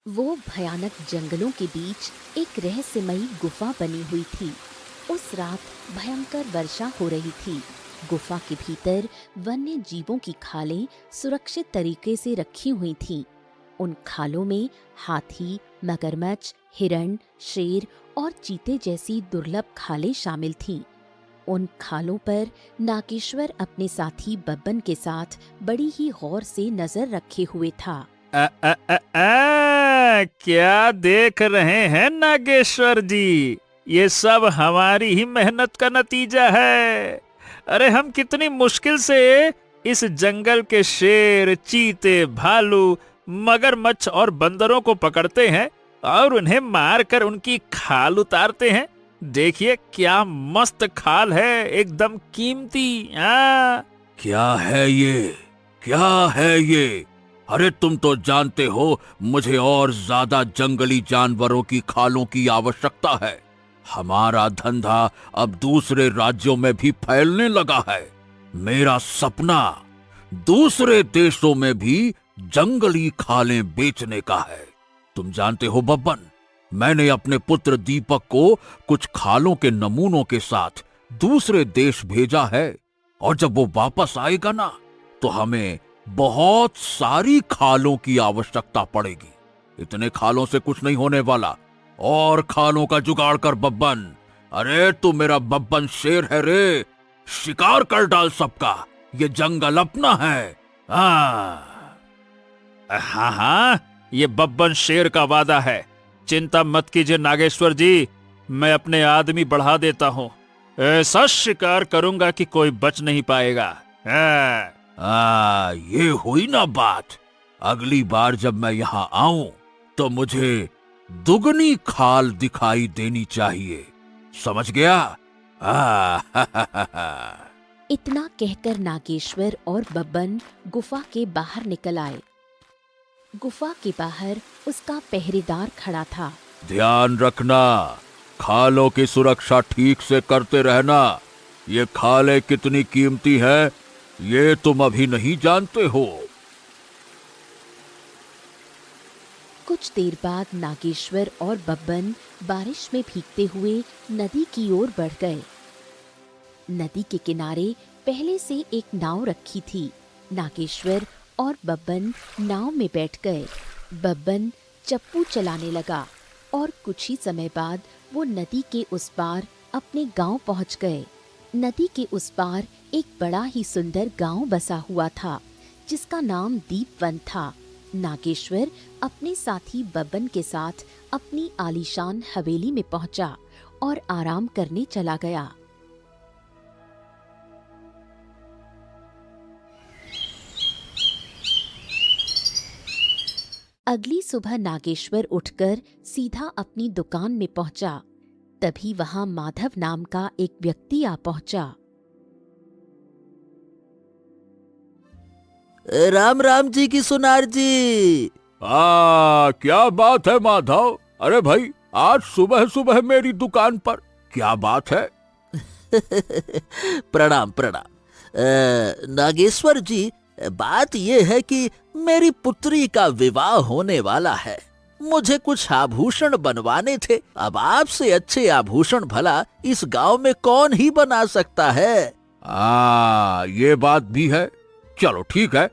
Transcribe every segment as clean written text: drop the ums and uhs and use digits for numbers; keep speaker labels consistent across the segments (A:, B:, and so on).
A: वो भयानक जंगलों के बीच एक रहस्यमयी गुफा बनी हुई थी। उस रात भयंकर वर्षा हो रही थी। गुफा के भीतर वन्य जीवों की खालें सुरक्षित तरीके से रखी हुई थीं। उन खालों में हाथी, मगरमच्छ, हिरण, शेर और चीते जैसी दुर्लभ खालें शामिल थीं। उन खालों पर नागेश्वर अपने साथी बब्बन के साथ बड़ी ही गौर से नजर रखे हुए था।
B: क्या देख रहे हैं नागेश्वर जी? ये सब हमारी ही मेहनत का नतीजा है। अरे हम कितनी मुश्किल से इस जंगल के शेर, चीते, भालू, मगरमच्छ और बंदरों को पकड़ते हैं और उन्हें मार कर उनकी खाल उतारते हैं। देखिए क्या मस्त खाल है, एकदम कीमती।
C: क्या है ये? क्या है ये? अरे तुम तो जानते हो मुझे और ज्यादा जंगली जानवरों की खालों की आवश्यकता है। हमारा धंधा अब दूसरे राज्यों में भी फैलने लगा है। मेरा सपना दूसरे देशों में भी जंगली खालें बेचने का है। तुम जानते हो बब्बन, मैंने अपने पुत्र दीपक को कुछ खालों के नमूनों के साथ दूसरे देश भेजा है और जब वो वापस आएगा ना तो हमें बहुत सारी खालों की आवश्यकता पड़ेगी। इतने खालों से कुछ नहीं होने वाला। और खालों का जुगाड़ कर बब्बन। अरे तू मेरा बब्बन शेर है रे। शिकार कर डाल सबका। ये जंगल अपना है। हाँ
B: हाँ, ये बब्बन शेर का वादा है। चिंता मत कीजिए नागेश्वर जी, मैं अपने आदमी बढ़ा देता हूँ। ऐसा शिकार करूंगा कि कोई बच नहीं पाएगा।
C: ये हुई ना बात। अगली बार जब मैं यहाँ आऊं तो मुझे दुगनी खाल दिखाई देनी चाहिए। समझ गया?
A: इतना कहकर नागेश्वर और बब्बन गुफा के बाहर निकल आए। गुफा के बाहर उसका पहरेदार खड़ा था।
C: ध्यान रखना, खालों की सुरक्षा ठीक से करते रहना। ये खालें कितनी कीमती है ये तुम अभी नहीं जानते हो।
A: कुछ देर बाद नागेश्वर और बब्बन बारिश में भीगते हुए नदी की ओर बढ़ गए। नदी के किनारे पहले से एक नाव रखी थी। नागेश्वर और बब्बन नाव में बैठ गए। बब्बन चप्पू चलाने लगा और कुछ ही समय बाद वो नदी के उस पार अपने गांव पहुंच गए। नदी के उस पार एक बड़ा ही सुंदर गांव बसा हुआ था जिसका नाम दीपवन था। नागेश्वर अपने साथी बब्बन के साथ अपनी आलीशान हवेली में पहुंचा और आराम करने चला गया। अगली सुबह नागेश्वर उठकर सीधा अपनी दुकान में पहुंचा। तभी वहां माधव नाम का एक व्यक्ति आ पहुंचा।
D: राम राम जी की सुनार जी।
C: क्या बात है माधव? अरे भाई, आज सुबह सुबह मेरी दुकान पर क्या बात है?
D: प्रणाम प्रणाम। नागेश्वर जी, बात यह है कि मेरी पुत्री का विवाह होने वाला है। मुझे कुछ आभूषण बनवाने थे। अब आपसे अच्छे आभूषण भला इस गांव में कौन ही बना सकता है।
C: ये बात भी है। चलो ठीक है,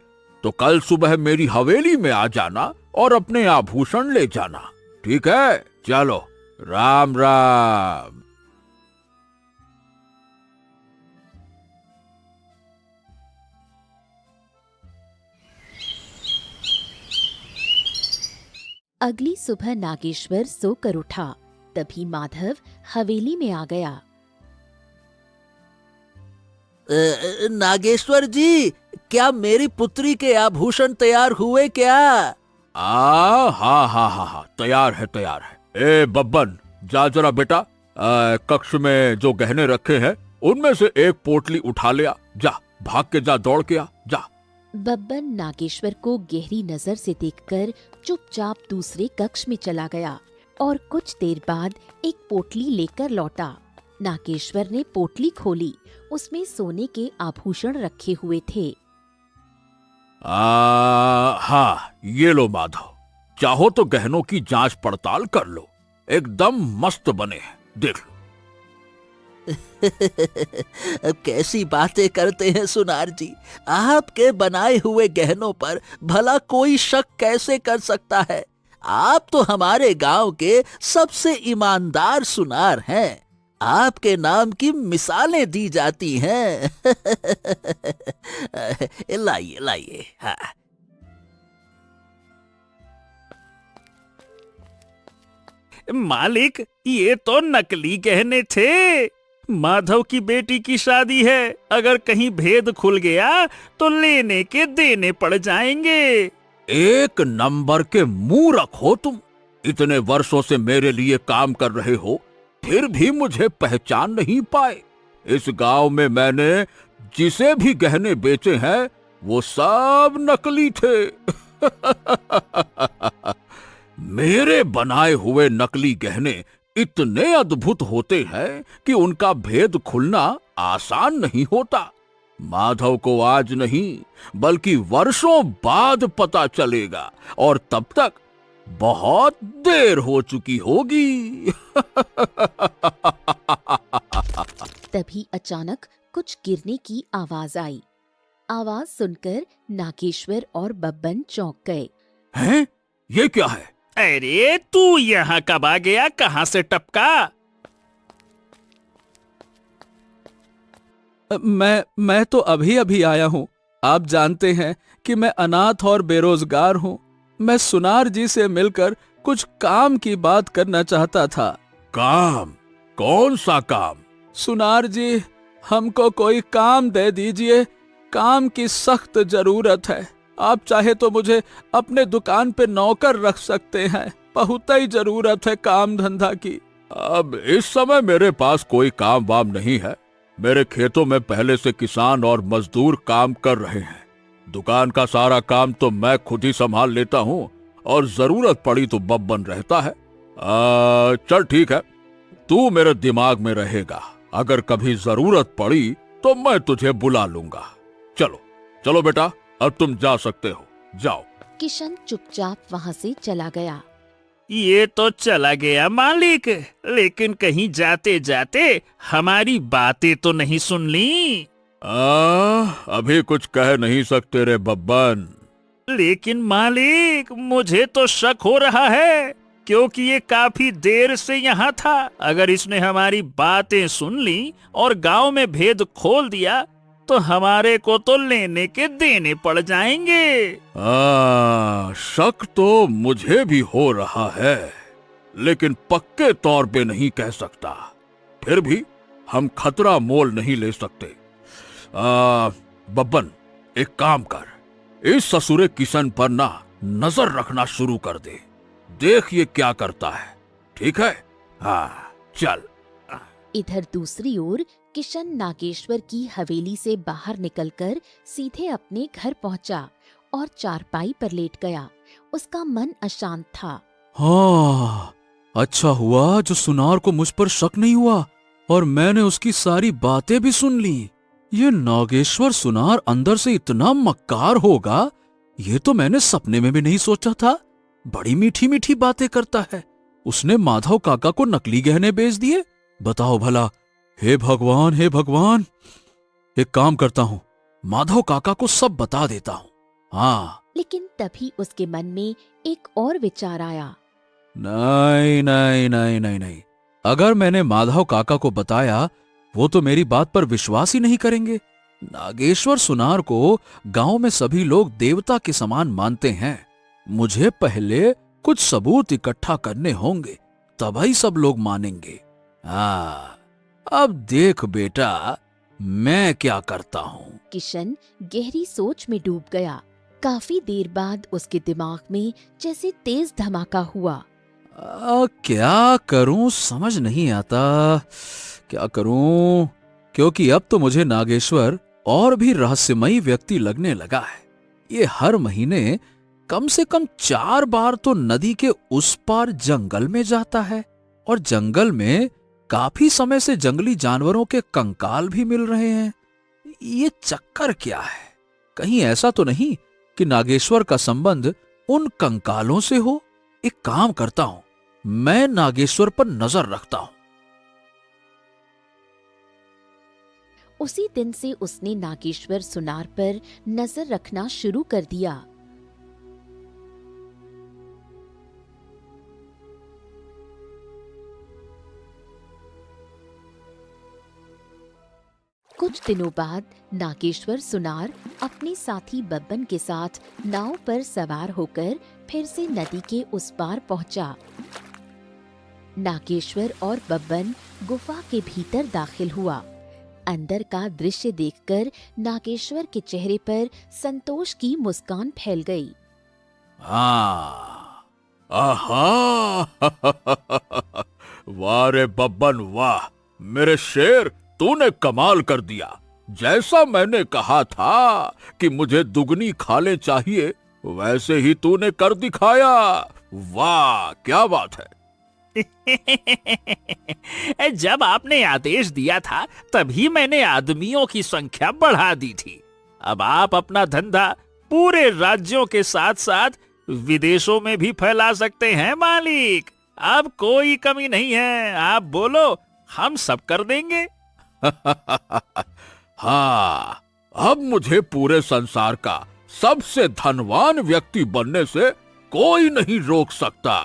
C: तो कल सुबह मेरी हवेली में आ जाना और अपने आभूषण ले जाना। ठीक है, चलो राम राम।
A: अगली सुबह नागेश्वर सोकर उठा। तभी माधव हवेली में आ गया।
D: नागेश्वर जी, क्या मेरी पुत्री के आभूषण तैयार हुए क्या?
C: हाँ हाँ हाँ हाँ, तैयार है तैयार है। ए बब्बन, जा जरा बेटा, कक्ष में जो गहने रखे हैं उनमें से एक पोटली उठा ले आ। जा, भाग के जा, दौड़ के आ, जा।
A: बब्बन नागेश्वर को गहरी नजर से देखकर चुपचाप दूसरे कक्ष में चला गया और कुछ देर बाद एक पोटली लेकर लौटा। नागेश्वर ने पोटली खोली। उसमें सोने के आभूषण रखे हुए थे।
C: हाँ, ये लो माधव, चाहो तो गहनों की जांच पड़ताल कर लो, एकदम मस्त बने हैं, देख लो।
D: अब कैसी बातें करते हैं सुनार जी। आपके बनाए हुए गहनों पर भला कोई शक कैसे कर सकता है? आप तो हमारे गांव के सबसे ईमानदार सुनार हैं। आपके नाम की मिसालें दी जाती हैं। लाइए लाइए। हाँ।
B: मालिक, ये तो नकली गहने थे। माधव की बेटी की शादी है, अगर कहीं भेद खुल गया तो लेने के देने पड़ जाएंगे।
C: एक नंबर के मूर्ख हो तुम। इतने वर्षों से मेरे लिए काम कर रहे हो, फिर भी मुझे पहचान नहीं पाए। इस गांव में मैंने जिसे भी गहने बेचे हैं वो सब नकली थे। मेरे बनाए हुए नकली गहने इतने अद्भुत होते हैं कि उनका भेद खुलना आसान नहीं होता। माधव को आज नहीं बल्कि वर्षों बाद पता चलेगा, और तब तक बहुत देर हो चुकी होगी।
A: तभी अचानक कुछ गिरने की आवाज आई। आवाज सुनकर नागेश्वर और बब्बन चौंक गए।
C: हैं? ये क्या है?
B: अरे तू यहाँ कब आ गया? कहाँ से टपका?
E: मैं तो अभी अभी आया हूँ। आप जानते हैं कि मैं अनाथ और बेरोजगार हूँ। मैं सुनार जी से मिलकर कुछ काम की बात करना चाहता था।
C: काम? कौन सा काम?
E: सुनार जी, हमको कोई काम दे दीजिए। काम की सख्त जरूरत है। आप चाहे तो मुझे अपने दुकान पे नौकर रख सकते हैं। बहुत ही जरूरत है काम धंधा की।
C: अब इस समय मेरे पास कोई काम वाम नहीं है। मेरे खेतों में पहले से किसान और मजदूर काम कर रहे हैं। दुकान का सारा काम तो मैं खुद ही संभाल लेता हूँ, और जरूरत पड़ी तो बब्बन रहता है। चल ठीक है, तू मेरे दिमाग में रहेगा। अगर कभी जरूरत पड़ी तो मैं तुझे बुला लूंगा। चलो चलो बेटा, अब तुम जा सकते हो, जाओ।
A: किशन चुपचाप वहाँ से चला गया।
B: ये तो चला गया मालिक, लेकिन कहीं जाते जाते हमारी बातें तो नहीं सुन ली।
C: अभी कुछ कह नहीं सकते रे बब्बन।
B: लेकिन मालिक, मुझे तो शक हो रहा है, क्योंकि ये काफी देर से यहाँ था। अगर इसने हमारी बातें सुन ली और गांव में भेद खोल दिया तो हमारे को तो लेने के देने पड़ जाएंगे।
C: शक तो मुझे भी हो रहा है, लेकिन पक्के तौर पे नहीं कह सकता। फिर भी हम खतरा मोल नहीं ले सकते। बब्बन, एक काम कर, इस ससुरे किशन पर ना नजर रखना शुरू कर दे। देख ये क्या करता है, ठीक है? हाँ, चल।
A: इधर दूसरी ओर किशन नागेश्वर की हवेली से बाहर निकलकर सीधे अपने घर पहुंचा और चारपाई पर लेट गया। उसका मन अशांत था।
E: हाँ, अच्छा हुआ जो सुनार को मुझ पर शक नहीं हुआ और मैंने उसकी सारी बातें भी सुन ली। ये नागेश्वर सुनार अंदर से इतना मक्कार होगा, ये तो मैंने सपने में भी नहीं सोचा था। बड़ी मीठी मीठी बातें करता है। उसने माधव काका को नकली गहने बेच दिए। बताओ भला। हे भगवान, हे भगवान। एक काम करता हूँ, माधव काका को सब बता देता हूँ। हाँ।
A: लेकिन तभी उसके मन में एक और विचार आया।
E: नहीं नहीं नहीं नहीं नहीं, अगर मैंने माधव काका को बताया वो तो मेरी बात पर विश्वास ही नहीं करेंगे। नागेश्वर सुनार को गांव में सभी लोग देवता के समान मानते हैं। मुझे पहले कुछ सबूत इकट्ठा करने होंगे, तभी सब लोग मानेंगे। हाँ, अब देख बेटा, मैं क्या करता हूँ।
A: किशन गहरी सोच में डूब गया। काफी देर बाद उसके दिमाग में जैसे तेज धमाका हुआ।
E: क्या करूं समझ नहीं आता। क्या करूं, क्योंकि अब तो मुझे नागेश्वर और भी रहस्यमयी व्यक्ति लगने लगा है। ये हर महीने कम से कम 4 बार तो नदी के उस पार जंगल में जाता है, और जंगल में काफी समय से जंगली जानवरों के कंकाल भी मिल रहे हैं। ये चक्कर क्या है? कहीं ऐसा तो नहीं कि नागेश्वर का संबंध उन कंकालों से हो एक काम करता हूं, मैं नागेश्वर पर नजर रखता हूं।
A: उसी दिन से उसने नागेश्वर सुनार पर नजर रखना शुरू कर दिया। कुछ दिनों बाद नागेश्वर सुनार अपने साथी बब्बन के साथ नाव पर सवार होकर फिर से नदी के उस पार पहुंचा। नागेश्वर और बब्बन गुफा के भीतर दाखिल हुआ। अंदर का दृश्य देखकर नागेश्वर के चेहरे पर संतोष की मुस्कान फैल गई।
C: हाँ, आहा, वाह रे बब्बन वाह, मेरे शेर, तूने कमाल कर दिया। जैसा मैंने कहा था कि मुझे दुगनी खालें चाहिए, वैसे ही तूने कर दिखाया। वाह, क्या बात है।
B: जब आपने आदेश दिया था तभी मैंने आदमियों की संख्या बढ़ा दी थी। अब आप अपना धंधा पूरे राज्यों के साथ साथ विदेशों में भी फैला सकते हैं मालिक। अब कोई कमी नहीं है, आप बोलो, हम सब कर देंगे।
C: हाँ, अब मुझे पूरे संसार का सबसे धनवान व्यक्ति बनने से कोई नहीं रोक सकता।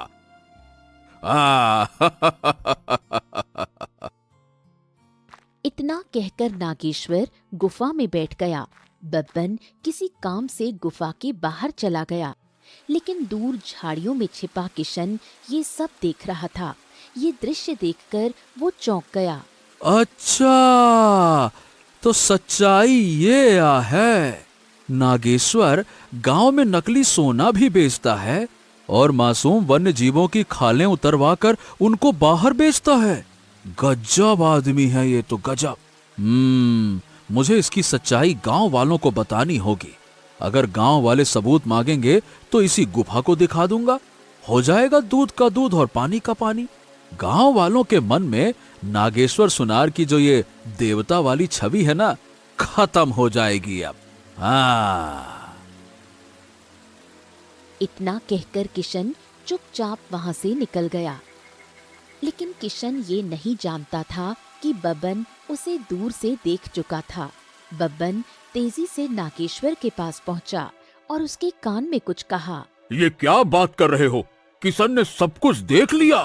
A: इतना कहकर नागेश्वर गुफा में बैठ गया। बब्बन किसी काम से गुफा के बाहर चला गया, लेकिन दूर झाड़ियों में छिपा किशन ये सब देख रहा था। ये दृश्य देखकर वो चौंक गया।
E: अच्छा, तो सच्चाई ये है, नागेश्वर गांव में नकली सोना भी बेचता है और मासूम वन्य जीवों की खालें उतरवाकर उनको बाहर बेचता है। गजब आदमी है ये तो, गजब। मुझे इसकी सच्चाई गांव वालों को बतानी होगी। अगर गांव वाले सबूत मांगेंगे तो इसी गुफा को दिखा दूंगा। हो जाएगा दूध का दूध और पानी का पानी। गांव वालों के मन में नागेश्वर सुनार की जो ये देवता वाली छवि है ना, खत्म हो जाएगी अब। हाँ।
A: इतना कहकर किशन चुपचाप वहां से निकल गया। लेकिन किशन ये नहीं जानता था कि बब्बन उसे दूर से देख चुका था। बब्बन तेजी से नागेश्वर के पास पहुंचा और उसके कान में कुछ कहा।
C: ये क्या बात कर रहे हो? किशन ने सब कुछ देख लिया?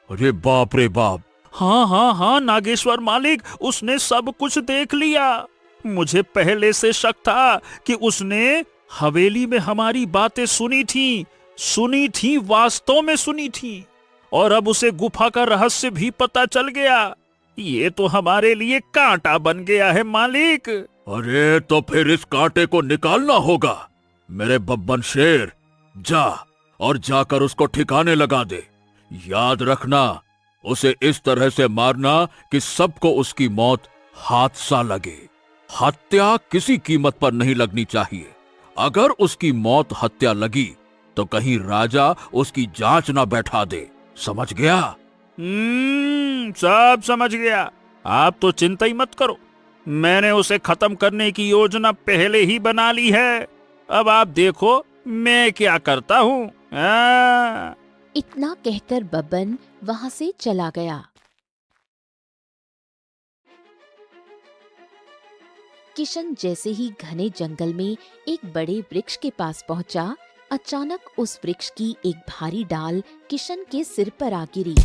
C: अरे बाप रे बाप।
B: हाँ हाँ हाँ नागेश्वर मालिक, उसने सब कुछ देख लिया। मुझे पहले से शक था कि उसने हवेली में हमारी बातें सुनी थी, वास्तव में सुनी थी। और अब उसे गुफा का रहस्य भी पता चल गया। ये तो हमारे लिए कांटा बन गया है मालिक।
C: अरे तो फिर इस कांटे को निकालना होगा। मेरे बब्बन शेर, जा और जाकर उसको ठिकाने लगा दे। याद रखना, उसे इस तरह से मारना कि सबको उसकी मौत हादसा लगे। हत्या किसी कीमत पर नहीं लगनी चाहिए। अगर उसकी मौत हत्या लगी तो कहीं राजा उसकी जांच ना बैठा दे। समझ गया?
B: सब समझ गया। आप तो चिंता ही मत करो, मैंने उसे खत्म करने की योजना पहले ही बना ली है। अब आप देखो मैं क्या करता हूँ।
A: इतना कहकर बब्बन वहां से चला गया। किशन जैसे ही घने जंगल में एक बड़े वृक्ष के पास पहुंचा, अचानक उस वृक्ष की एक भारी डाल किशन के सिर पर आ गिरी।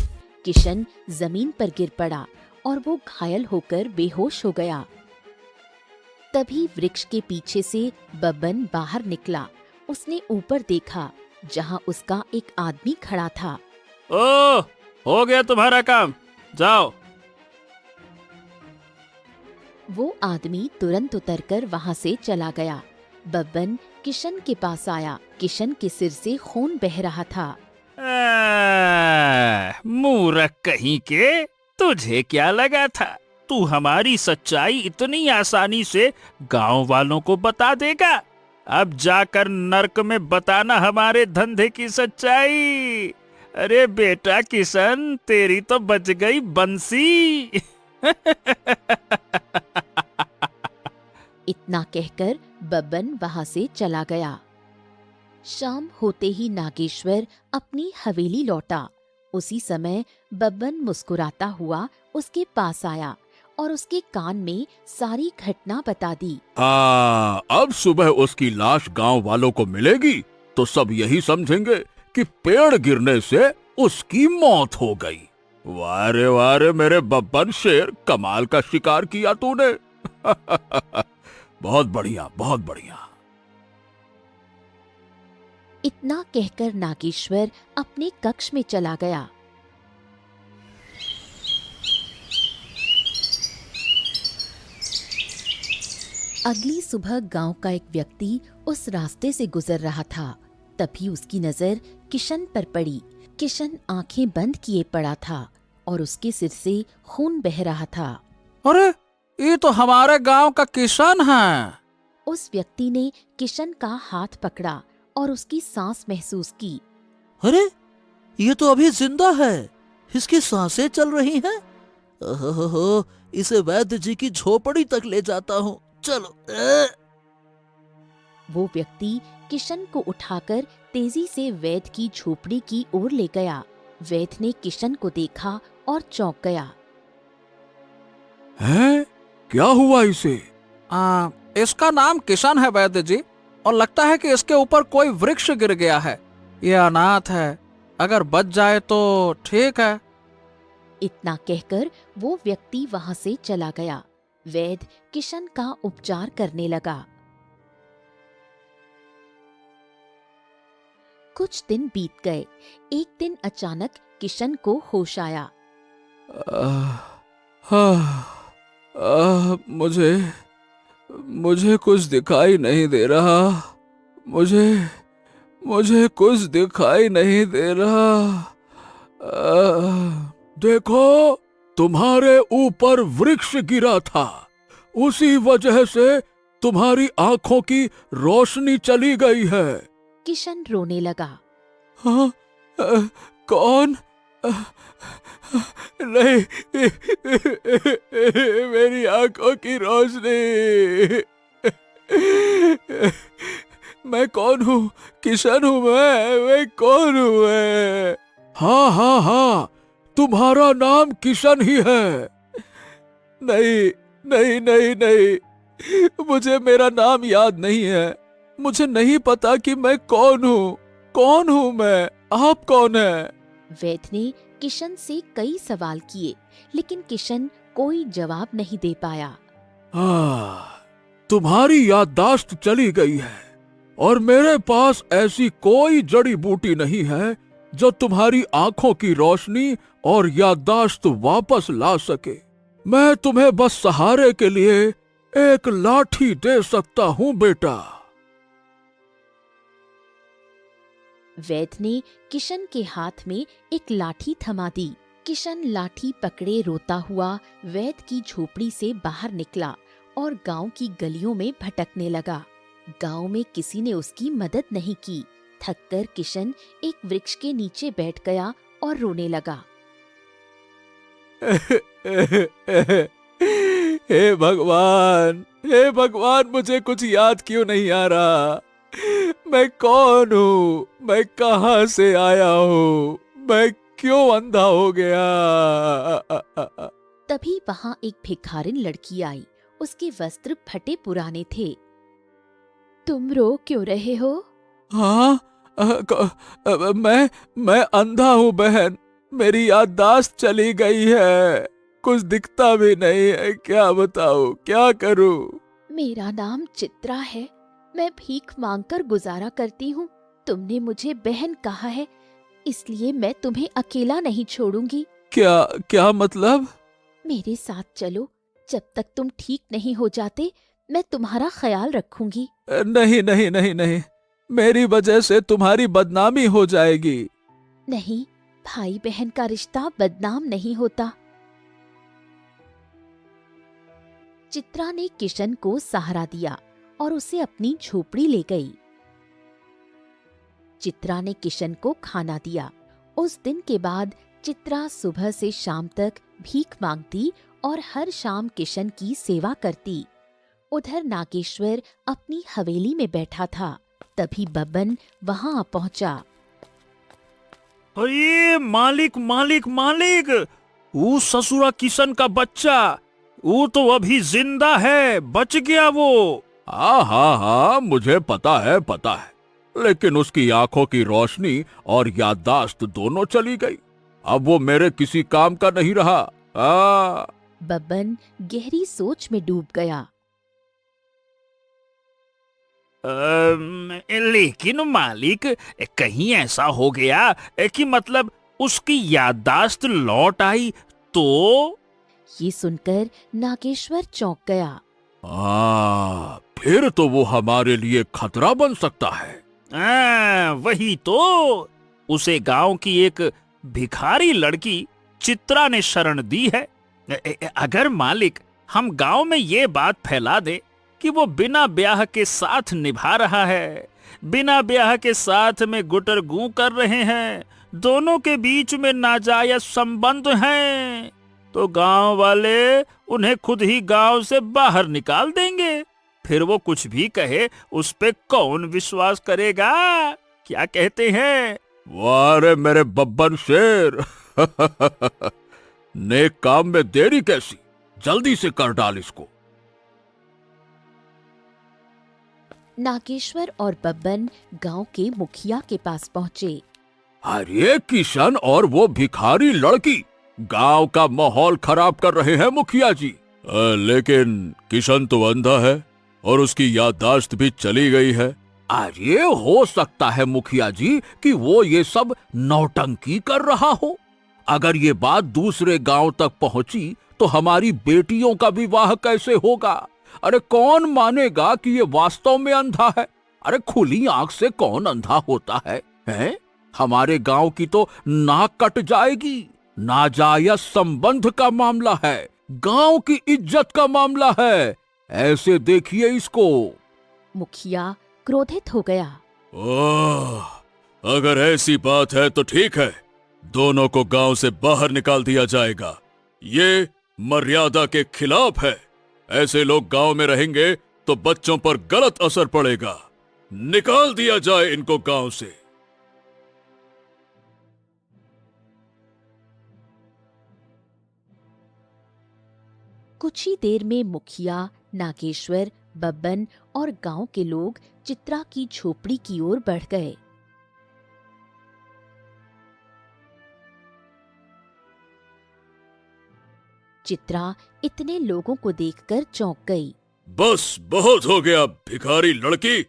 A: किशन जमीन पर गिर पड़ा और वो घायल होकर बेहोश हो गया। तभी वृक्ष के पीछे से बब्बन बाहर निकला। उसने ऊपर देखा जहां उसका एक आदमी खड़ा था।
B: ओह, हो गया तुम्हारा काम, जाओ।
A: वो आदमी तुरंत उतरकर वहां से चला गया। बब्बन किशन के पास आया। किशन के सिर से खून बह रहा था।
B: मूर्ख कहीं के, तुझे क्या लगा था तू हमारी सच्चाई इतनी आसानी से गांव वालों को बता देगा? अब जाकर नर्क में बताना हमारे धंधे की सच्चाई। अरे बेटा किशन, तेरी तो बच गई बंसी।
A: इतना कहकर बब्बन वहां से चला गया। शाम होते ही नागेश्वर अपनी हवेली लौटा। उसी समय बब्बन मुस्कुराता हुआ उसके पास आया और उसके कान में सारी घटना बता दी।
C: हाँ, अब सुबह उसकी लाश गांव वालों को मिलेगी तो सब यही समझेंगे कि पेड़ गिरने से उसकी मौत हो गई। वाह रे मेरे बब्बन शेर, कमाल का शिकार किया तूने। बहुत बढ़िया, बहुत बढ़िया।
A: इतना कहकर नागेश्वर अपने कक्ष में चला गया। अगली सुबह गांव का एक व्यक्ति उस रास्ते से गुजर रहा था। तभी उसकी नजर किशन पर पड़ी। किशन आंखें बंद किए पड़ा था और उसके सिर से खून बह रहा था।
E: अरे, ये तो हमारे गांव का किशन है।
A: उस व्यक्ति ने किशन का हाथ पकड़ा और उसकी सांस महसूस की।
D: अरे, ये तो अभी जिंदा है, इसकी सांसें चल रही हैं। ओहो, इसे वैद्य जी की झोपड़ी तक ले जाता हूँ, चलो।
A: वो व्यक्ति किशन को उठाकर तेजी से वैद्य की झोपड़ी की ओर ले गया। वैद्य ने किशन को देखा और चौंक गया।
C: हैं? क्या हुआ इसे?
E: इसका नाम किशन है वैद्य जी, और लगता है कि इसके ऊपर कोई वृक्ष गिर गया है। ये अनाथ है, अगर बच जाए तो ठीक है।
A: इतना कहकर वो व्यक्ति वहां से चला गया। वैद्य किशन का उपचार करने लगा। कुछ दिन बीत गए। एक दिन अचानक किशन को होश आया।
E: मुझे कुछ दिखाई नहीं दे रहा। मुझे कुछ दिखाई नहीं दे रहा।
C: देखो, तुम्हारे ऊपर वृक्ष गिरा था, उसी वजह से तुम्हारी आंखों की रोशनी चली गई है।
A: किशन रोने लगा।
E: हाँ, कौन? नहीं, मेरी आंखों की रोशनी। मैं कौन हूँ? किशन हूँ मैं कौन हूँ मैं?
C: हाँ हाँ हाँ, तुम्हारा नाम किशन ही है।
E: नहीं नहीं नहीं नहीं, मुझे मेरा नाम याद नहीं है। मुझे नहीं पता कि मैं कौन हूँ। कौन हूँ मैं? आप कौन है?
A: वैद्य ने किशन से कई सवाल किए, लेकिन किशन कोई जवाब नहीं दे पाया।
C: तुम्हारी याददाश्त चली गई है और मेरे पास ऐसी कोई जड़ी बूटी नहीं है जो तुम्हारी आंखों की रोशनी और याददाश्त वापस ला सके। मैं तुम्हें बस सहारे के लिए एक लाठी दे सकता हूँ बेटा।
A: वैद्य ने किशन के हाथ में एक लाठी थमा दी। किशन लाठी पकड़े रोता हुआ वैद्य की झोपड़ी से बाहर निकला और गांव की गलियों में भटकने लगा। गांव में किसी ने उसकी मदद नहीं की। थककर किशन एक वृक्ष के नीचे बैठ गया और रोने लगा।
E: हे भगवान, हे भगवान, मुझे कुछ याद क्यों नहीं आ रहा? मैं कौन हूँ? मैं कहाँ से आया हूँ? मैं क्यों अंधा हो गया?
A: तभी वहां एक भिखारिन लड़की आई। उसके वस्त्र फटे पुराने थे। तुम रो क्यों रहे हो?
E: हाँ, मैं अंधा हूँ बहन। मेरी याददाश्त चली गई है, कुछ दिखता भी नहीं है। क्या बताऊँ, क्या करूँ?
A: मेरा नाम चित्रा है। मैं भीख मांगकर गुजारा करती हूँ। तुमने मुझे बहन कहा है, इसलिए मैं तुम्हें अकेला नहीं छोड़ूंगी।
E: क्या मतलब?
A: मेरे साथ चलो, जब तक तुम ठीक नहीं हो जाते मैं तुम्हारा ख्याल रखूंगी।
E: नहीं नहीं नहीं नहीं, मेरी वजह से तुम्हारी बदनामी हो जाएगी।
A: नहीं, भाई बहन का रिश्ता बदनाम नहीं होता। चित्रा ने किशन को सहारा दिया और उसे अपनी झोपड़ी ले गई। चित्रा ने किशन को खाना दिया। उस दिन के बाद चित्रा सुबह से शाम तक भीख मांगती और हर शाम किशन की सेवा करती। उधर नागेश्वर अपनी हवेली में बैठा था। तभी बब्बन वहां पहुंचा।
B: अरे मालिक मालिक मालिक, वो ससुरा किशन का बच्चा, वो तो अभी जिंदा है, बच गया वो।
C: हाँ, मुझे पता है, लेकिन उसकी आंखों की रोशनी और याददाश्त दोनों चली गई। अब वो मेरे किसी काम का नहीं रहा।
A: बब्बन गहरी सोच में डूब गया।
B: लेकिन मालिक, कहीं ऐसा हो गया कि मतलब उसकी याददाश्त लौट आई तो?
A: ये सुनकर नागेश्वर चौंक गया।
C: फिर तो वो हमारे लिए खतरा बन सकता है।
B: वही तो। उसे गांव की एक भिखारी लड़की चित्रा ने शरण दी है। अगर मालिक हम गांव में ये बात फैला दे कि वो बिना ब्याह के साथ निभा रहा है, बिना ब्याह के साथ में गुटरगू कर रहे हैं, दोनों के बीच में नाजायज संबंध हैं, तो गांव वाले उन्हें खुद ही गांव से बाहर निकाल देंगे। फिर वो कुछ भी कहे, उस पे कौन विश्वास करेगा? क्या कहते हैं?
C: वाह रे मेरे बब्बन शेर। नेक काम में देरी कैसी, जल्दी से कर डाल इसको।
A: नागेश्वर और बब्बन गांव के मुखिया के पास पहुंचे।
C: अरे किशन और वो भिखारी लड़की गांव का माहौल खराब कर रहे हैं मुखिया जी। लेकिन किशन तो अंधा है और उसकी याददाश्त भी चली गई है। अरे हो सकता है मुखिया जी कि वो ये सब नौटंकी कर रहा हो। अगर ये बात दूसरे गांव तक पहुंची तो हमारी बेटियों का विवाह कैसे होगा? अरे कौन मानेगा कि ये वास्तव में अंधा है? अरे खुली आंख से कौन अंधा होता है, हैं? हमारे गांव की तो नाक कट जाएगी। नाजायज संबंध का मामला है, गांव की इज्जत का मामला है। ऐसे देखिए इसको।
A: मुखिया क्रोधित हो गया।
C: अगर ऐसी बात है तो ठीक है, दोनों को गांव से बाहर निकाल दिया जाएगा। ये मर्यादा के खिलाफ है। ऐसे लोग गांव में रहेंगे तो बच्चों पर गलत असर पड़ेगा। निकाल दिया जाए इनको गांव से।
A: कुछ ही देर में मुखिया, नागेश्वर, बब्बन और गांव के लोग चित्रा की झोपड़ी की ओर बढ़ गए। चित्रा इतने लोगों को देखकर चौंक गई।
C: बस बहुत हो गया भिखारी लड़की,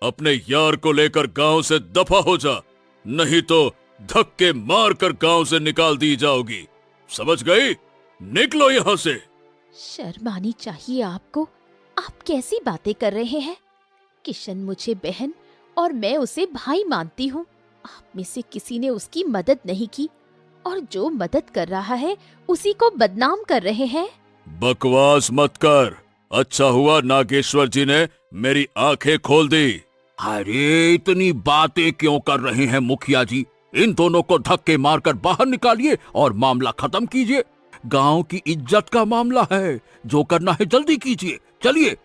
C: अपने यार को लेकर गांव से दफा हो जा, नहीं तो धक्के मार कर गांव से निकाल दी जाओगी। समझ गई? निकलो यहाँ से।
A: शर्म आनी चाहिए आपको। आप कैसी बातें कर रहे हैं? किशन मुझे बहन और मैं उसे भाई मानती हूँ। आप में से किसी ने उसकी मदद नहीं की और जो मदद कर रहा है उसी को बदनाम कर रहे हैं।
C: बकवास मत कर। अच्छा हुआ नागेश्वर जी ने मेरी आंखें खोल दी। अरे इतनी बातें क्यों कर रहे हैं मुखिया जी? इन दोनों को धक्के मारकर बाहर निकालिए और मामला खत्म कीजिए। गांव की इज्जत का मामला है, जो करना है जल्दी कीजिए। चलिए।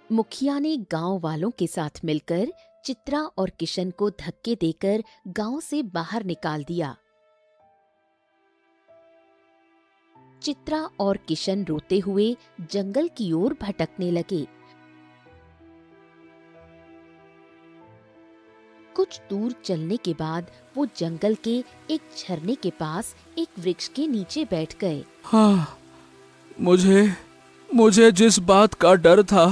A: मुखिया ने गांव वालों के साथ मिलकर चित्रा और किशन को धक्के देकर गांव से बाहर निकाल दिया। चित्रा और किशन रोते हुए जंगल की ओर भटकने लगे। कुछ दूर चलने के बाद वो जंगल के एक झरने के पास एक वृक्ष के नीचे बैठ गए।
E: हाँ, मुझे जिस बात का डर था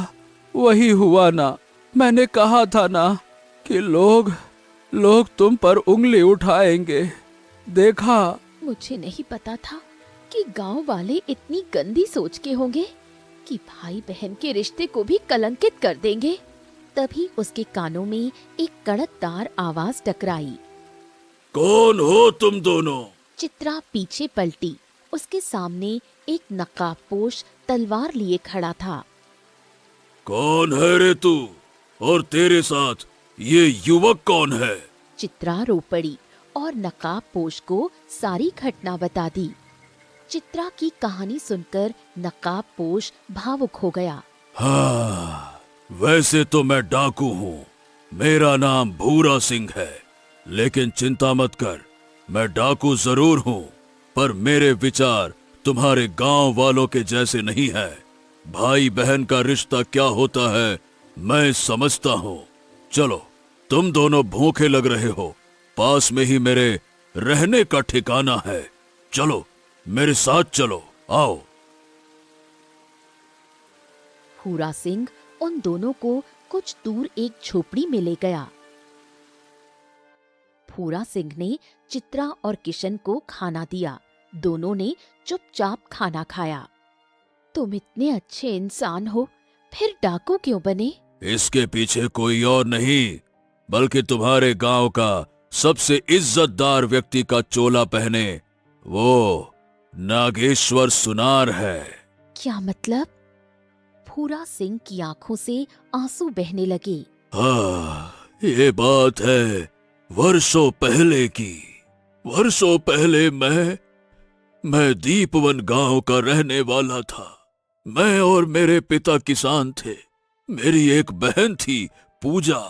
E: वही हुआ ना। मैंने कहा था ना कि लोग तुम पर उंगली उठाएंगे। देखा।
A: मुझे नहीं पता था कि गांव वाले इतनी गंदी सोच के होंगे कि भाई बहन के रिश्ते को भी कलंकित कर देंगे। तभी उसके कानों में एक कड़कदार आवाज टकराई।
C: कौन हो तुम दोनों?
A: चित्रा पीछे पलटी। उसके सामने एक नकाबपोश तलवार लिए खड़ा था।
C: कौन है रे तू? और तेरे साथ ये युवक कौन है?
A: चित्रा रो पड़ी और नकाबपोश को सारी घटना बता दी। चित्रा की कहानी सुनकर नकाबपोश भावुक हो गया।
C: हाँ, वैसे तो मैं डाकू हूँ, मेरा नाम भूरा सिंह है, लेकिन चिंता मत कर, मैं डाकू जरूर हूँ, पर मेरे विचार तुम्हारे गांव वालों के जैसे नहीं है। भाई बहन का रिश्ता क्या होता है मैं समझता हूँ। चलो, तुम दोनों भूखे लग रहे हो, पास में ही मेरे रहने का ठिकाना है, चलो मेरे साथ चलो, आओ।
A: भूरा सिंह उन दोनों को कुछ दूर एक झोपड़ी में ले गया। भूरा सिंह ने चित्रा और किशन को खाना दिया। दोनों ने चुपचाप खाना खाया। तुम इतने अच्छे इंसान हो, फिर डाकू क्यों बने?
C: इसके पीछे कोई और नहीं, बल्कि तुम्हारे गांव का सबसे इज्जतदार व्यक्ति का चोला पहने वो नागेश्वर सुनार है।
A: क्या मतलब? भूरा सिंह की आंखों से आंसू बहने लगे।
C: हाँ, ये बात है वर्षों पहले की। वर्षों पहले मैं दीपवन गांव का रहने वाला था। मैं और मेरे पिता किसान थे। मेरी एक बहन थी पूजा।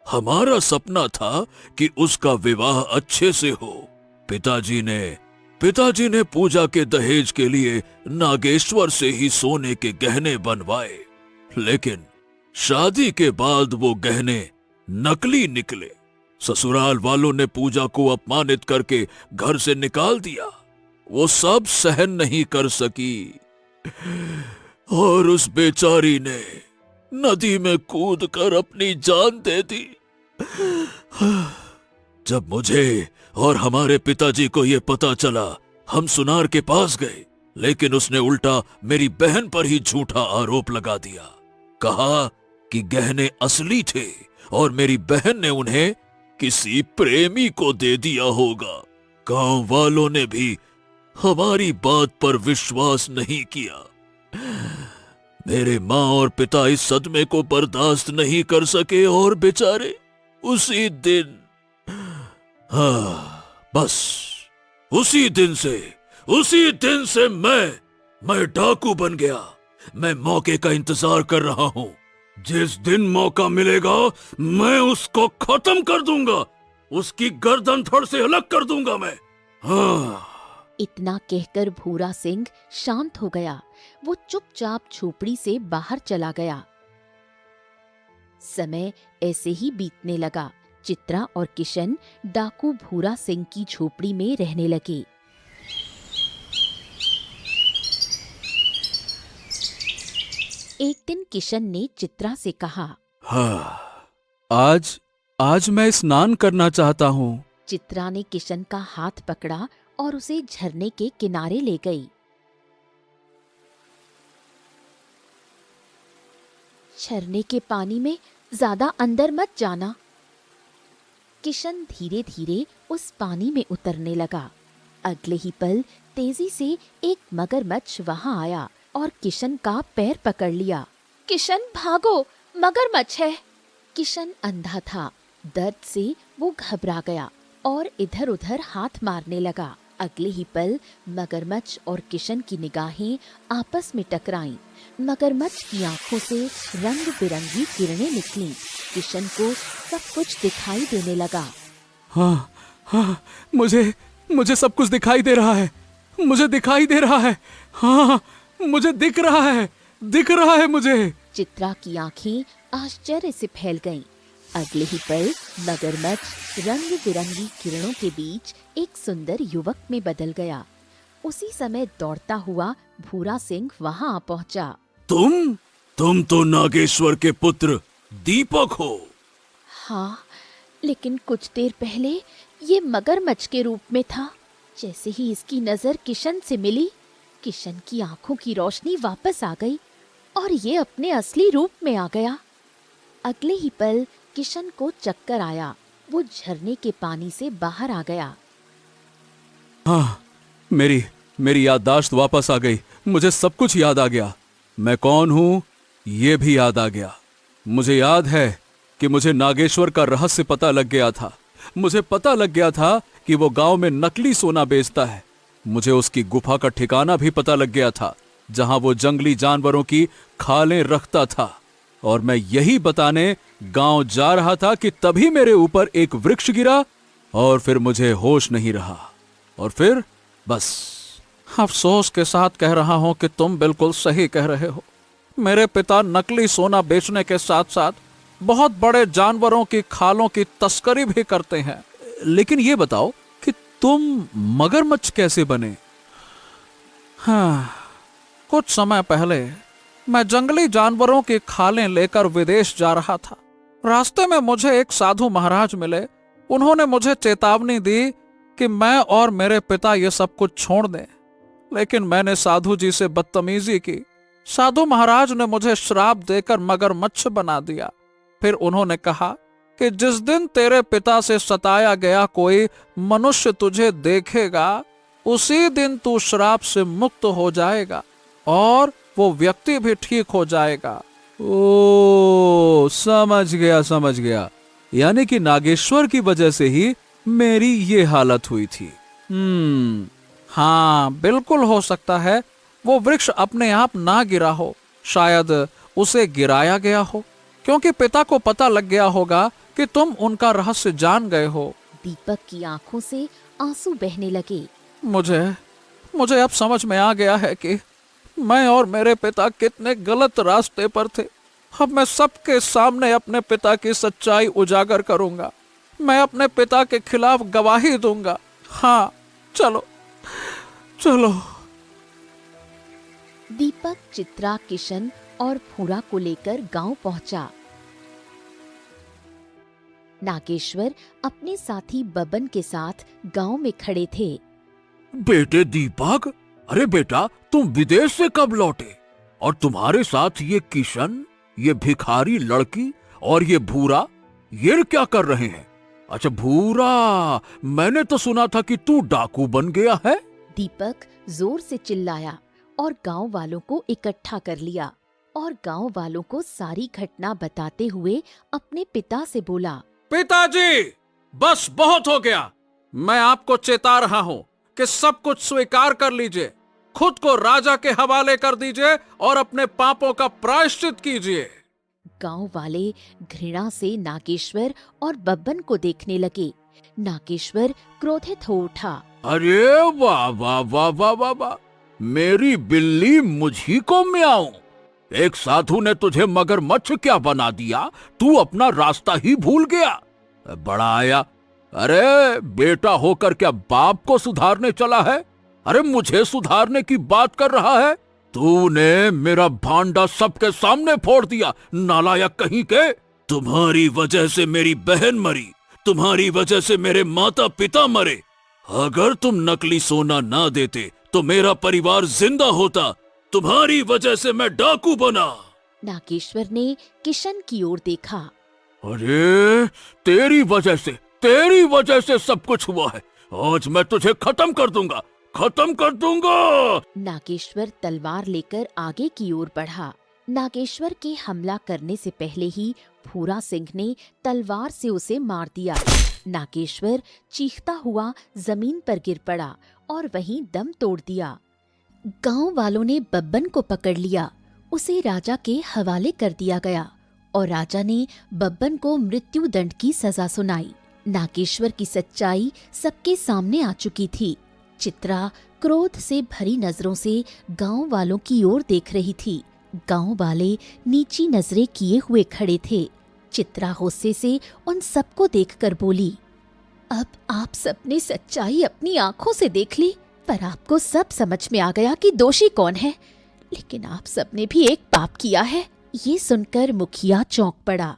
C: हमारा सपना था कि उसका विवाह अच्छे से हो। पिताजी ने पूजा के दहेज के लिए नागेश्वर से ही सोने के गहने बनवाए, लेकिन शादी के बाद वो गहने नकली निकले। ससुराल वालों ने पूजा को अपमानित करके घर से निकाल दिया। वो सब सहन नहीं कर सकी और उस बेचारी ने नदी में कूदकर अपनी जान दे दी। जब मुझे और हमारे पिताजी को ये पता चला, हम सुनार के पास गए, लेकिन उसने उल्टा मेरी बहन पर ही झूठा आरोप लगा दिया। कहा कि गहने असली थे और मेरी बहन ने उन्हें किसी प्रेमी को दे दिया होगा। गांव वालों ने भी हमारी बात पर विश्वास नहीं किया। मेरे माँ और पिता इस सदमे को बर्दाश्त नहीं कर सके और बेचारे उसी दिन, हाँ बस उसी दिन से मैं डाकू बन गया। मैं मौके का इंतजार कर रहा हूँ। जिस दिन मौका मिलेगा मैं उसको खत्म कर दूंगा, उसकी गर्दन थड़ से अलग कर दूंगा मैं। हाँ।
A: इतना कहकर भूरा सिंह शांत हो गया। वो चुपचाप झोपड़ी से बाहर चला गया। समय ऐसे ही बीतने लगा। चित्रा और किशन डाकू भूरा सिंह की झोपड़ी में रहने लगे। एक दिन किशन ने चित्रा से कहा,
E: हाँ, आज मैं स्नान करना चाहता हूँ।
A: चित्रा ने किशन का हाथ पकड़ा और उसे झरने के किनारे ले गई। झरने के पानी में ज्यादा अंदर मत जाना। किशन धीरे धीरे उस पानी में उतरने लगा। अगले ही पल तेजी से एक मगरमच्छ वहां आया और किशन का पैर पकड़ लिया। किशन भागो, मगरमच्छ है। किशन अंधा था। दर्द से वो घबरा गया और इधर उधर हाथ मारने लगा। अगले ही पल मगरमच्छ और किशन की निगाहें आपस में टकराईं। मगरमच्छ की आंखों से रंग बिरंगी किरणें निकलीं। किशन को सब कुछ दिखाई देने लगा।
E: हाँ, मुझे सब कुछ दिखाई दे रहा है। मुझे दिखाई दे रहा है। हाँ, मुझे दिख रहा है मुझे।
A: चित्रा की आंखें आश्चर्य से फैल गईं। अगले ही पल मगरमच्छ रंग बिरंगी किरणों के बीच एक सुंदर युवक में बदल गया। उसी समय दौड़ता हुआ भूरा सिंह वहां आ पहुंचा।
C: तुम तो नागेश्वर के पुत्र दीपक हो।
A: हाँ, लेकिन कुछ देर पहले ये मगरमच्छ के रूप में था। जैसे ही इसकी नजर किशन से मिली, किशन की आंखों की रोशनी वापस आ गई और ये अपने असली रूप में आ गया। अगले ही पल किशन को चक्कर आया। वो झरने के पानी से बाहर आ गया।
E: हाँ, मेरी याददाश्त वापस आ गई। मुझे सब कुछ याद आ गया। मैं कौन हूँ ये भी याद आ गया। मुझे याद है कि मुझे नागेश्वर का रहस्य पता लग गया था। मुझे पता लग गया था कि वो गांव में नकली सोना बेचता है। मुझे उसकी गुफा का ठिकाना भी पता लग गया था, जहां वो जंगली जानवरों की खालें रखता था। और मैं यही बताने गांव जा रहा था कि तभी मेरे ऊपर एक वृक्ष गिरा और फिर मुझे होश नहीं रहा। और फिर बस अफसोस के साथ कह रहा हूं कि तुम बिल्कुल सही कह रहे हो। मेरे पिता नकली सोना बेचने के साथ साथ बहुत बड़े जानवरों की खालों की तस्करी भी करते हैं। लेकिन ये बताओ कि तुम मगरमच्छ कैसे बने? हाँ, कुछ समय पहले मैं जंगली जानवरों की खालें लेकर विदेश जा रहा था। रास्ते में मुझे एक साधु महाराज मिले। उन्होंने मुझे चेतावनी दी कि मैं और मेरे पिता ये सब कुछ छोड़ दें, लेकिन मैंने साधु जी से बदतमीजी की। साधु महाराज ने मुझे श्राप देकर मगरमच्छ बना दिया। फिर उन्होंने कहा कि जिस दिन तेरे पिता से सताया गया कोई मनुष्य तुझे देखेगा, उसी दिन तू श्राप से मुक्त हो जाएगा और वो व्यक्ति भी ठीक हो जाएगा। ओ, समझ गया। यानी कि नागेश्वर की वजह से ही मेरी ये हालत हुई थी। हाँ, बिल्कुल हो सकता है वो वृक्ष अपने आप ना गिरा हो, शायद उसे गिराया गया हो, क्योंकि पिता को पता लग गया होगा कि तुम उनका रहस्य जान गए हो।
A: दीपक की आंखों से आंसू बहने लगे।
E: मुझे अब समझ में आ गया है कि मैं और मेरे पिता कितने गलत रास्ते पर थे। अब मैं सबके सामने अपने पिता की सच्चाई उजागर करूंगा। मैं अपने पिता के खिलाफ गवाही दूंगा। हाँ, चलो।
A: दीपक, चित्रा, किशन और भूरा को लेकर गांव पहुंचा। नागेश्वर अपने साथी बबन के साथ गांव में खड़े थे।
C: बेटे दीपक, अरे बेटा, तुम विदेश से कब लौटे? और तुम्हारे साथ ये किशन, ये भिखारी लड़की और ये भूरा, ये क्या कर रहे हैं? अच्छा भूरा, मैंने तो सुना था कि तू डाकू बन गया है।
A: दीपक जोर से चिल्लाया और गांव वालों को इकट्ठा कर लिया और गांव वालों को सारी घटना बताते हुए अपने पिता से बोला,
E: पिताजी, बस बहुत हो गया। मैं आपको चेता रहा हूं कि सब कुछ स्वीकार कर लीजिए, खुद को राजा के हवाले कर दीजिए और अपने पापों का प्रायश्चित कीजिए।
A: गांव वाले घृणा से नागेश्वर और बब्बन को देखने लगे। नागेश्वर क्रोधित हो उठा।
C: अरे वाह वाह वाह वाह वाह वाह, मेरी बिल्ली मुझी को म्याऊं। एक साधु ने तुझे मगरमच्छ क्या बना दिया? तू अपना रास्ता ही भूल गया। बड़ा आया। अरे बेटा होकर क्या बाप को सुधारने चला है? अरे मुझे सुधारने की बात कर रहा है? तूने मेरा भांडा सबके सामने फोड़ दिया, नालायक कहीं के। तुम्हारी वजह से मेरी बहन मरी, तुम्हारी वजह से मेरे माता पिता मरे। अगर तुम नकली सोना ना देते तो मेरा परिवार जिंदा होता। तुम्हारी वजह से मैं डाकू बना।
A: नागेश्वर ने किशन की ओर देखा।
C: अरे तेरी वजह से सब कुछ हुआ है। आज मैं तुझे खत्म कर दूंगा।
A: नागेश्वर तलवार लेकर आगे की ओर बढ़ा। नागेश्वर के हमला करने से पहले ही भूरा सिंह ने तलवार से उसे मार दिया। नागेश्वर चीखता हुआ जमीन पर गिर पड़ा और वहीं दम तोड़ दिया। गांव वालों ने बब्बन को पकड़ लिया। उसे राजा के हवाले कर दिया गया और राजा ने बब्बन को मृत्यु दंड की सजा सुनाई। नागेश्वर की सच्चाई सबके सामने आ चुकी थी। चित्रा क्रोध से भरी नजरों से गांव वालों की ओर देख रही थी। गांव वाले नीची नजरें किए हुए खड़े थे। चित्रा गुस्से से उन सबको देखकर बोली, अब आप सबने सच्चाई अपनी आंखों से देख ली, पर आपको सब समझ में आ गया कि दोषी कौन है। लेकिन आप सबने भी एक पाप किया है। ये सुनकर मुखिया चौंक पड़ा।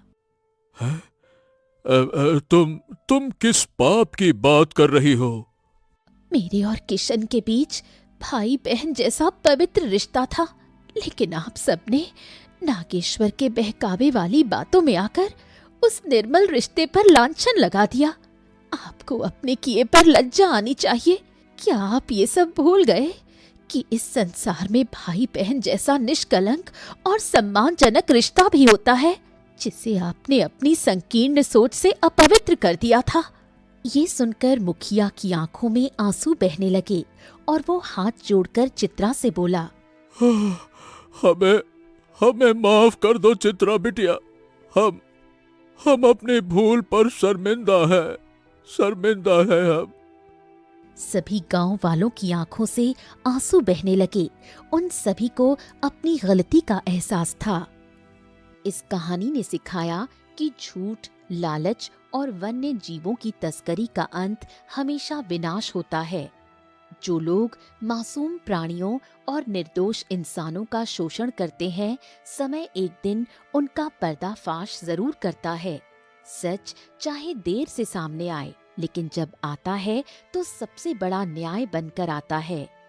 E: तुम किस पाप की बात कर रही हो?
A: मेरे और किशन के बीच भाई बहन जैसा पवित्र रिश्ता था, लेकिन आप सबने नागेश्वर के बहकावे वाली बातों में आकर उस निर्मल रिश्ते पर लांछन लगा दिया। आपको अपने किए पर लज्जा आनी चाहिए। क्या आप ये सब भूल गए कि इस संसार में भाई बहन जैसा निष्कलंक और सम्मानजनक रिश्ता भी होता है, जिसे आपने अपनी संकीर्ण सोच से अपवित्र कर दिया था। ये सुनकर मुखिया की आंखों में आंसू बहने लगे और वो हाथ जोड़कर चित्रा से बोला,
E: हमें माफ कर दो चित्रा बिटिया। हम अपनी भूल पर शर्मिंदा है हम।
A: सभी गांव वालों की आंखों से आंसू बहने लगे। उन सभी को अपनी गलती का एहसास था। इस कहानी ने सिखाया कि झूठ, लालच और वन्य जीवों की तस्करी का अंत हमेशा विनाश होता है। जो लोग मासूम प्राणियों और निर्दोष इंसानों का शोषण करते हैं, समय एक दिन उनका पर्दाफाश जरूर करता है। सच चाहे देर से सामने आए, लेकिन जब आता है तो सबसे बड़ा न्याय बनकर आता है।